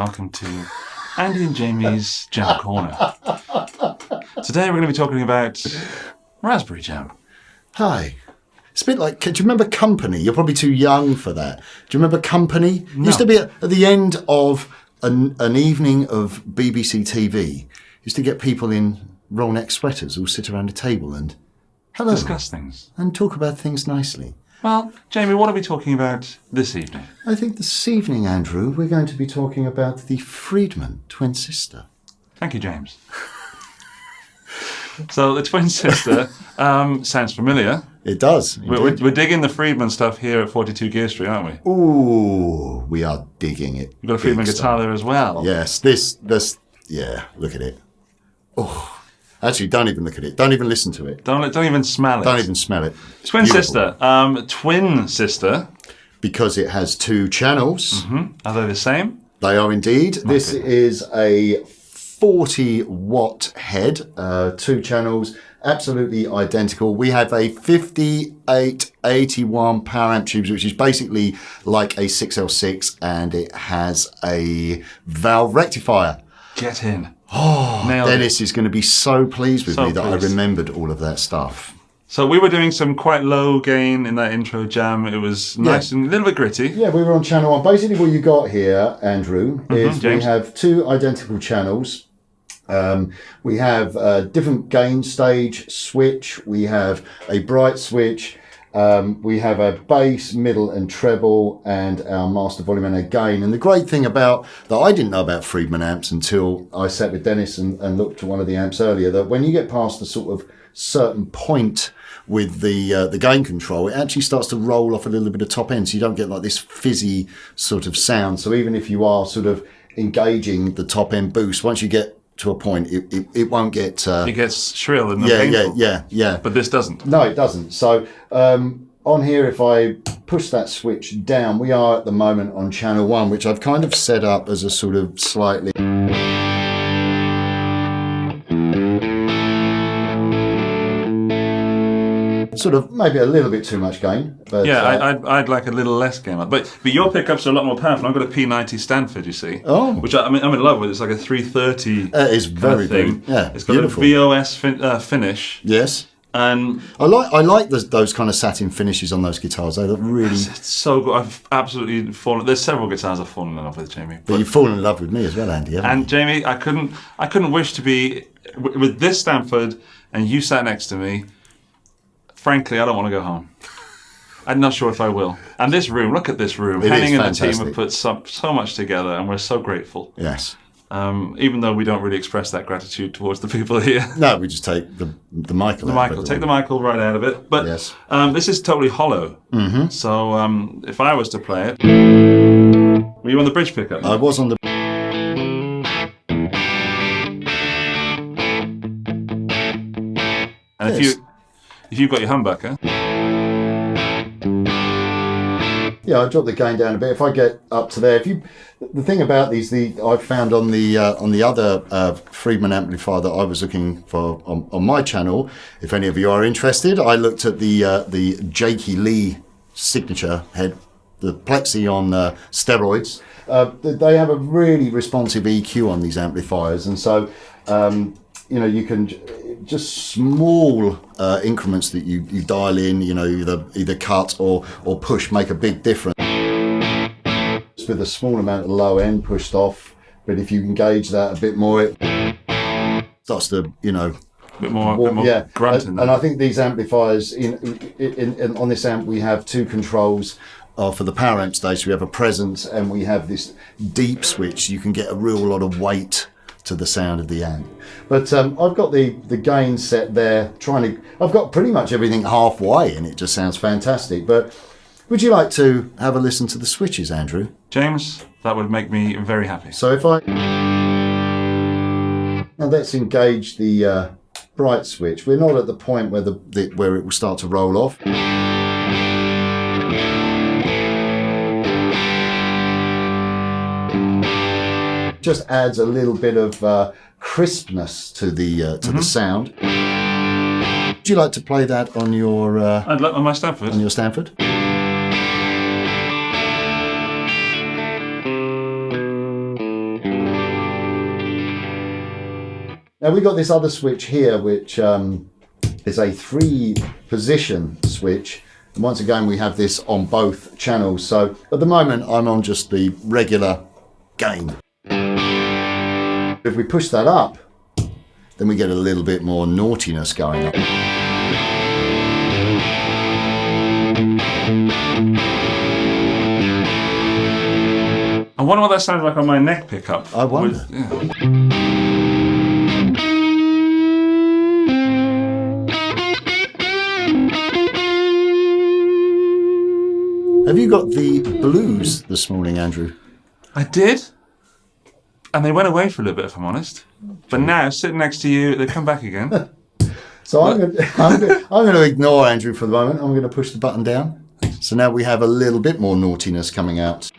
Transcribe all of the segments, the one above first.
Welcome to Andy and Jamie's Jam Corner. Today we're going to be talking about raspberry jam. Hi. It's a bit like, do you remember Company? You're probably too young for that. Do you remember Company? No. Used to be at the end of an evening of BBC TV. Used to get people in roll neck sweaters all sit around a table and hello. Discuss things. And talk about things nicely. Well, Jamie, what are we talking about this evening? I think this evening, Andrew, we're going to be talking about the Friedman Twin Sister. Thank you, James. So the Twin Sister sounds familiar. It does. We're digging the Friedman stuff here at 42 Gear Street, aren't we? Ooh, we are digging it. We've got a Friedman guitar there as well. Yes, this, yeah, look at it. Oh, actually, don't even look at it. Don't even listen to it. Don't even smell it. Don't even smell it. Twin Beautiful. Sister. Twin Sister. Because it has two channels. Mm-hmm. Are they the same? They are indeed. This is a 40-watt head, two channels, absolutely identical. We have a 5881 power amp tubes, which is basically like a 6L6, and it has a valve rectifier. Get in. Oh, Nailed Dennis it. is going to be so pleased with So me that I pleased. remembered all of that stuff. So we were doing some quite low gain in that intro jam. It was nice and a little bit gritty. Yeah, we were on channel 1. Basically what you got here, Andrew, is we James. have two identical channels. We have a different gain stage switch. We have a bright switch. We have a bass, middle and treble, and our master volume and a gain. And the great thing about that I didn't know about Friedman amps until I sat with Dennis and looked at one of the amps earlier, that when you get past the sort of certain point with the gain control, it actually starts to roll off a little bit of top end, so you don't get like this fizzy sort of sound. So even if you are sort of engaging the top end boost, once you get to a point, it won't get It gets shrill and painful. yeah. But this doesn't. No, it doesn't. So on here, if I push that switch down, we are at the moment on channel 1, which I've kind of set up as a sort of slightly sort of maybe a little bit too much gain. But, yeah, I'd like a little less gain. But your pickups are a lot more powerful. I've got a P90 Stanford, you see. Oh. Which I'm in love with. It's like a 330 it's very, thing. very, yeah, It's got beautiful. a VOS finish. Yes. And I like those kind of satin finishes on those guitars. They look really. it's so good. I've absolutely fallen. There's several guitars I've fallen in love with, Jamie. But you've fallen in love with me as well, Andy, haven't And you? Jamie, I couldn't wish to be with this Stanford and you sat next to me. Frankly, I don't want to go home. I'm not sure if I will. And this room, look at this room. It Henning is and the team fantastic. have put so much together, and we're so grateful. Yes. Even though we don't really express that gratitude towards the people here. No, we just take the Michael. The Michael, take the Michael right out of it. But Yes. this is totally hollow. Mm-hmm. So if I was to play it, were you on the bridge pickup? I was on the. And Yes. if you've got your humbucker, Yeah, I dropped the gain down a bit. If I get up to there, the thing about these, I've found on the other Friedman amplifier that I was looking for on my channel. If any of you are interested, I looked at the Jakey Lee signature head, the Plexi on steroids. They have a really responsive EQ on these amplifiers, and so you can just small increments that you dial in, either cut or push make a big difference. With a small amount of low end pushed off, but if you engage that a bit more, it starts to, a bit more grunt in that. And I think these amplifiers, in on this amp, we have two controls. For the power amp stage, we have a presence and we have this deep switch. You can get a real lot of weight to the sound of the amp. But I've got the gain set there. I've got pretty much everything halfway, and it just sounds fantastic. But would you like to have a listen to the switches, Andrew? James, that would make me very happy. So if now let's engage the bright switch. We're not at the point where where it will start to roll off. Just adds a little bit of crispness to the sound. Would you like to play that on your I'd like on my Stanford. on your Stanford? Now we've got this other switch here, which is a 3-position switch. And once again, we have this on both channels. So at the moment, I'm on just the regular gain. If we push that up, then we get a little bit more naughtiness going on. I wonder what that sounds like on my neck pickup. I wonder. Have you got the blues this morning, Andrew? I did. And they went away for a little bit, if I'm honest. But now, sitting next to you, they come back again. So I'm going to ignore Andrew for the moment. I'm going to push the button down. So now we have a little bit more naughtiness coming out.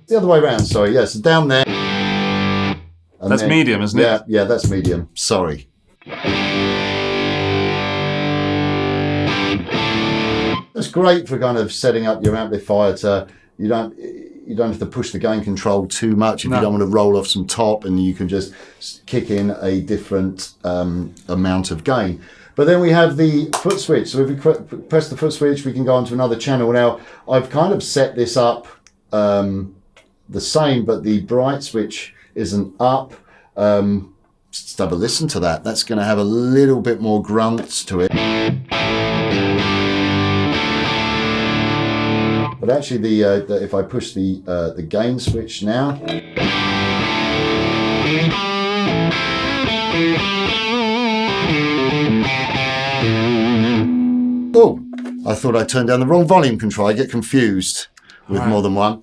The other way around, sorry. Yeah, so down there. And that's medium, isn't it? Yeah, that's medium. Sorry. That's great for kind of setting up your amplifier to you don't have to push the gain control too much if you don't want to roll off some top, and you can just kick in a different amount of gain. But then we have the foot switch. So if we press the foot switch, we can go onto another channel. Now I've kind of set this up the same, but the bright switch isn't up. Just have a listen to that. That's going to have a little bit more grunts to it. But actually, if I push the gain switch now, oh, I thought I turned down the wrong volume control. I get confused with more than one.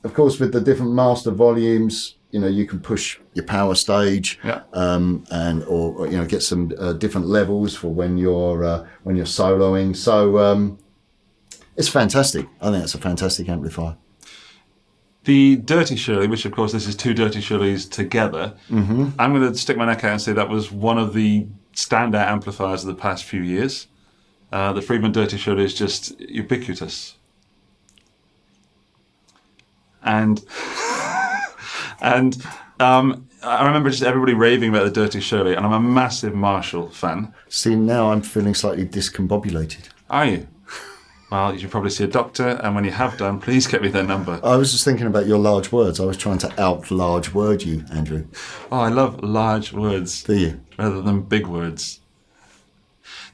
Of course, with the different master volumes, you can push your power stage, or get some different levels for when you're soloing. So it's fantastic. I think it's a fantastic amplifier. The Dirty Shirley, which of course this is 2 Dirty Shirleys together, I'm going to stick my neck out and say that was one of the standout amplifiers of the past few years. The Friedman Dirty Shirley is just ubiquitous. And I remember just everybody raving about the Dirty Shirley, and I'm a massive Marshall fan. See, now I'm feeling slightly discombobulated. Are you? Well, you should probably see a doctor, and when you have done, please get me their number. I was just thinking about your large words. I was trying to out-large word you, Andrew. Oh, I love large words. Do you? Rather than big words.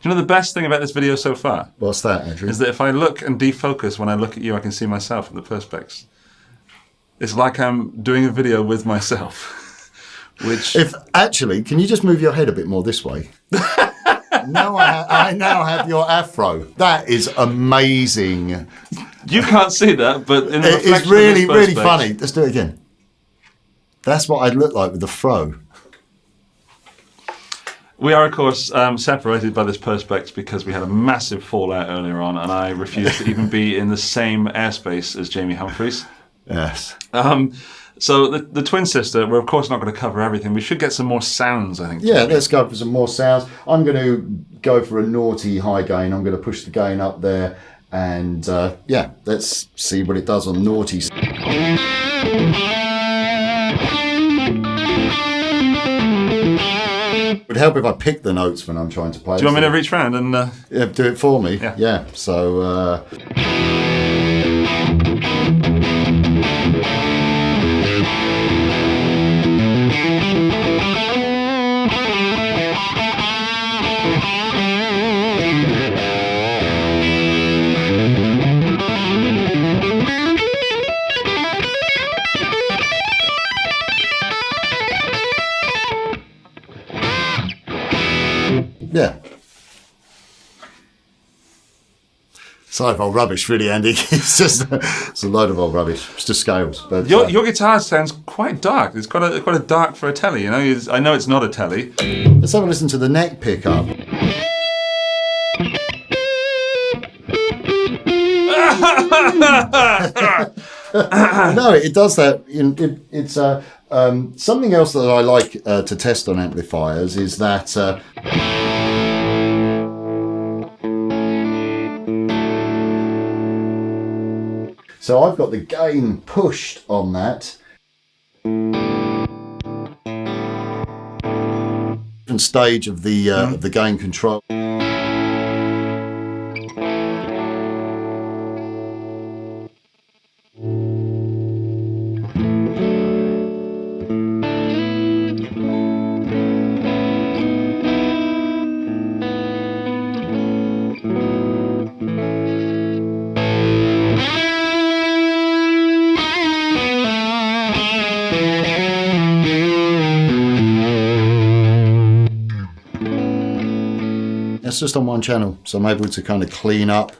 Do you know the best thing about this video so far? What's that, Andrew? Is that if I look and defocus when I look at you, I can see myself in the perspex. It's like I'm doing a video with myself. Can you just move your head a bit more this way? I now have your afro. That is amazing. You can't see that, but in the reflection it's really, of this really perspex, funny. Let's do it again. That's what I'd look like with the fro. We are, of course, separated by this perspex because we had a massive fallout earlier on, and I refused to even be in the same airspace as Jamie Humphries. Yes. So the Twin Sister, we're of course not going to cover everything. We should get some more sounds, I think. Yeah, let's go for some more sounds. I'm going to go for a naughty high gain. I'm going to push the gain up there, and let's see what it does on naughty. It would help if I pick the notes when I'm trying to play. Do you want me to reach round and do it for me? Yeah. So. Yeah. It's a load of old rubbish, really, Andy. It's a load of old rubbish. It's just scales. But your guitar sounds quite dark. It's quite a dark for a telly. I know it's not a telly. Let's have a listen to the neck pickup. No, it does that. It's something else that I like to test on amplifiers is that. So I've got the gain pushed on that. Different stage of the gain control. It's just on one channel, so I'm able to kind of clean up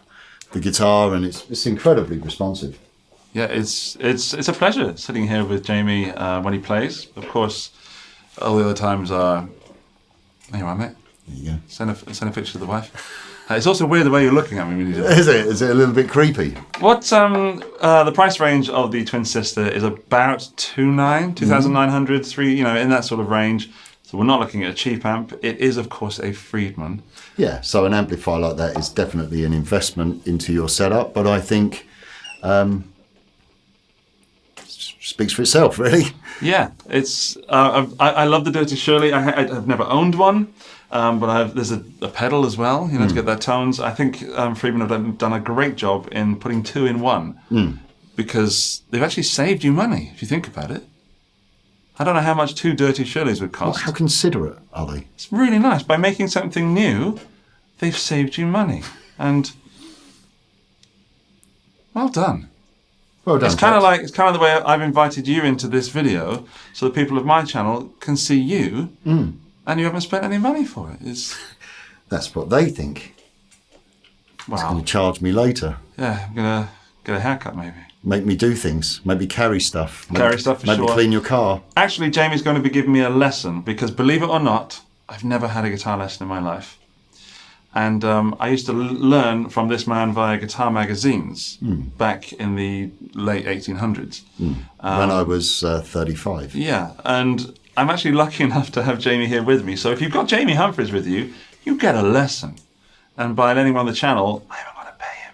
the guitar, and it's incredibly responsive. Yeah, it's a pleasure sitting here with Jamie when he plays. Of course, all the other times are. There you are, mate. There you go. Send a picture to the wife. It's also weird the way you're looking at me when you do that. Is it? Is it a little bit creepy? What's the price range of the Twin Sister is about 2,900, in that sort of range. So we're not looking at a cheap amp. It is, of course, a Friedman. Yeah, so an amplifier like that is definitely an investment into your setup, but I think speaks for itself, really. Yeah, it's. I love the Dirty Shirley. I've never owned one, but there's a pedal as well, to get that tones. I think Friedman have done a great job in putting two in one, because they've actually saved you money if you think about it. I don't know how much two Dirty Shirleys would cost. Well, how considerate are they? It's really nice. By making something new, they've saved you money. And well done. Well done. It's kind of the way I've invited you into this video, so the people of my channel can see you, and you haven't spent any money for it. That's what they think. Wow. It's going to charge me later. Yeah, I'm going to get a haircut maybe. Make me do things. Maybe carry stuff. Carry stuff for sure. Maybe clean your car. Actually, Jamie's going to be giving me a lesson, because believe it or not, I've never had a guitar lesson in my life. And I used to learn from this man via guitar magazines back in the late 1800s. When I was 35. Yeah, and I'm actually lucky enough to have Jamie here with me. So if you've got Jamie Humphries with you, you get a lesson. And by letting him on the channel, I'm going to pay him.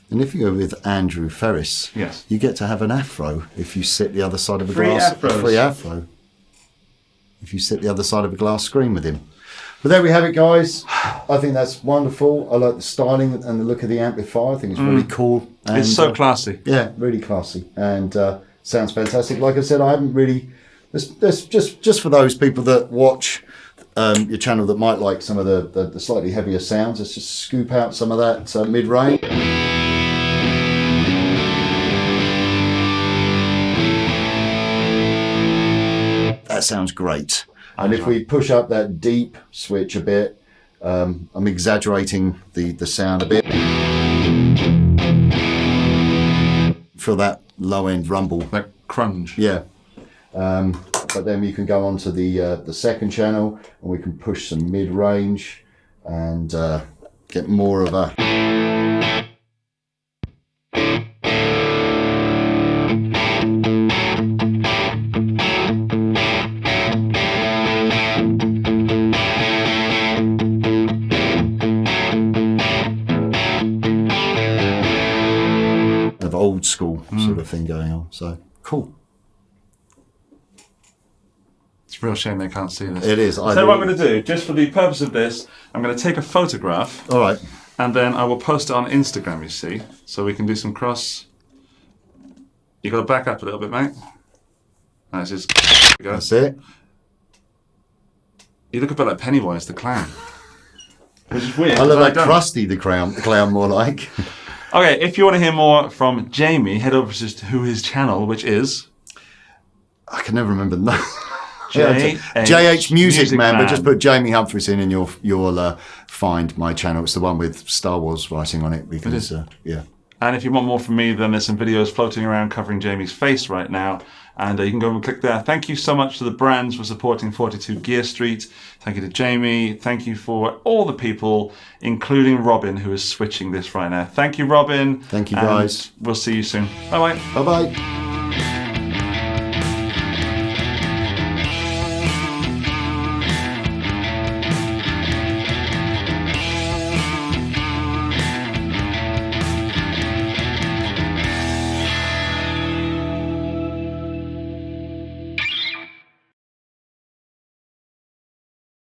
And if you go with Andrew Ferris, yes, you get to have an afro if you sit the other side of a free glass. Afros. Free afro. If you sit the other side of a glass screen with him. But there we have it, guys. I think that's wonderful. I like the styling and the look of the amplifier. I think it's really cool. And, it's so classy. Yeah, really classy. And sounds fantastic. Like I said, I haven't really... There's just for those people that watch your channel that might like some of the slightly heavier sounds, let's just scoop out some of that mid-range. That sounds great. And if we push up that deep switch a bit, I'm exaggerating the sound a bit. Feel that low end rumble. That crunch. Yeah. But then you can go on to the second channel, and we can push some mid range and get more of a. Old school sort of thing going on, so cool. It's a real shame they can't see this. It is. So what I'm going to do, just for the purpose of this, I'm going to take a photograph. All right. And then I will post it on Instagram, you see, so we can do some cross. You got to back up a little bit, mate. That's just. That's it. You look a bit like Pennywise the clown, which is weird. I look like Krusty the clown more like. Okay, if you want to hear more from Jamie, head over to his channel, which is... I can never remember the name. JH Music Man, but just put Jamie Humphries in and you'll find my channel. It's the one with Star Wars writing on it. Because, yeah. And if you want more from me, then there's some videos floating around covering Jamie's face right now. And you can go and click there. Thank you so much to the brands for supporting 42 Gear Street. Thank you to Jamie. Thank you for all the people, including Robin, who is switching this right now. Thank you, Robin. Thank you, guys. We'll see you soon. Bye-bye. Bye-bye.